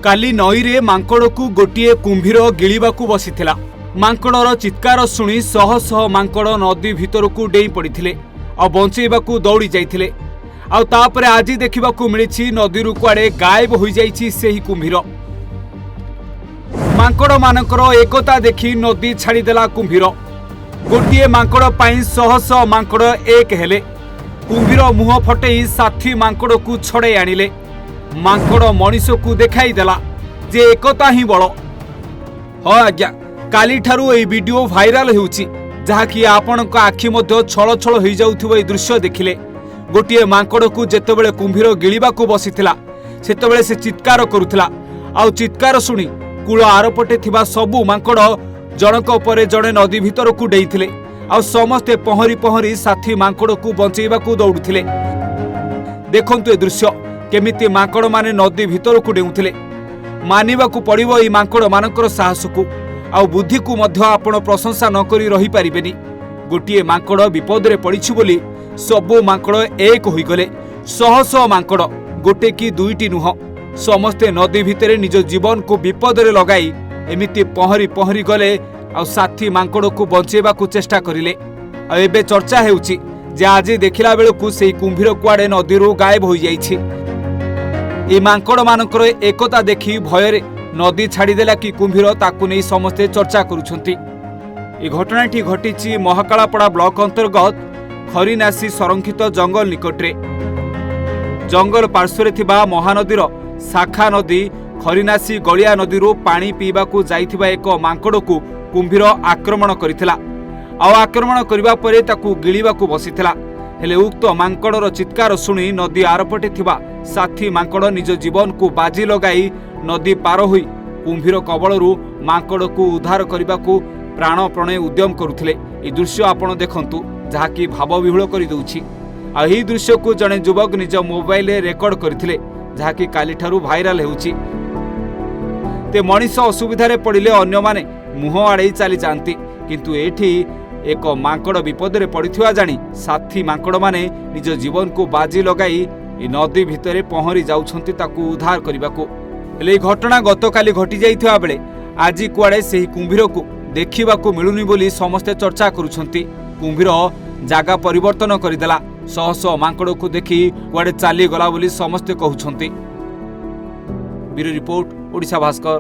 काली नई रे मांकड़ को गोटे कुंभीर गिळिबाकू बसीथिला। मांकड़र चित्कार शुणी शह शह मांकड़ नदी भितर को डेई पड़िथिले आ बंचेबाकू दौड़ी जाइथिले। आ तापरे आज देखिबाकू मिलिछि नदीरु कुआडे गायब होई जाइछि सेही कुंभीर। मांकड़ मानकर एकता देखि नदी छाड़ीदेला कुंभीर। गोटे मांकड़ पाई शह शह मांकड़ एक हेले। कुंभीर मुह फटेई साथी मांकड़ को छड़े आनिले। मांकड़ मनीष को देखाई देला जे एकता ही बड़। हाँ आज्ञा, काली ठारू एई वीडियो भाइराल हेउछि, जहाँकि आपणक आखि मध्य छल छल होई जाउथिबो एई दृश्य देखिले। गोटे मांकड़ को जेतेबेले कुंभीर गिळिबाकू बसीथिला सेतेबेले से चित्कार करुथिला। आउ चित्कार शुणी कूल आरपटे थिबा सबु मांकड़ जनक परे जणे नदी भितर को डेइथिले। आउ समस्ते पहरी पहरी साथी मांकड़ को बंचेबाकू दौड़ुथिले। देखंतु ए दृश्य केमिति मांकड़ माने नदी भितर को डेउथिले। मानिबाकू पड़िबो एई मांकड़ मानकर साहस को आउ बुद्धि को मध्य आपण प्रशंसा न करी रही पारिबेनी। गोटिए मांकड़ विपदरे पड़िछि बोली सबु मांकड़ एक होई गले। शह शह मांकड़, गोटे कि दुईटी नुह, समस्ते नदी भितरे निज जीवन को विपदरे लगाई एमिति पहरी पहरी गले आ साथी मांकड़ को बंचेबाकू चेष्टा करिले। आ एबे चर्चा हेउछि जे आज देखिला बेलकू सेही कुंभीर कुआडे नदीरू गायब होई जाइछि। ए मांकड़ मानकर एकता देखि भୟରେ नदी छाड़ीदेला कि कुंभीर ताकू नहीं समस्ते चर्चा करुछंती। ए घटनाटी घटिछि महाकालापड़ा ब्लॉक अंतर्गत खरीनासी संरक्षित जंगल निकटरे। जंगल पार्श्वरे थिबा महानदीर शाखा नदी खरीनासी गलिया नदीरू पानी पीबाकू जाइथिबा एक मांकड़ को कुंभीर आक्रमण करिथिला। आउ आक्रमण करिबा परे ताकू गिळिबाकू बसीथिला। हेले उक्त मांकड़र चित्कार शुणी नदी आरपटे थिबा साथी मांकड़ निज जीवन को बाजी लगाई नदी पार होई कुंभीर कबलरू मांकड़ को उद्धार करबाकू प्राण प्रणय उद्यम करुथिले। ए दृश्य आपण देखंतु, जहाँकि भाव विहुल करि दउछि। आ एही दृश्य को जणे युवक निज मोबाइल रे रेकर्ड करथिले, जहाँकि काली ठारू भाइराल हेउछि। ते मनीष असुविधारे पड़िले अन्य माने मुह आड़े चली जाती, किंतु एठी एक मांकड़ विपदरे पड़िथिबा जानी साथी मांकड़ माने निज जीवन को बाजी लगाई नदी भितरे पहरी जाउछंती ताकू उद्धार करबाकू। हेले घटना गतकाली घटी जाइथिबा बेले आज कुआडे सेही कुंभीर को देखिबाकू मिलुनी बोली समस्ते चर्चा करुछंती। कुंभीर जागा परिवर्तन करिदेला। शह शह मांकड़ को देखि कुआडे चली गला बोली समस्ते कहउछंती। Bureau report, Odisha Bhaskar.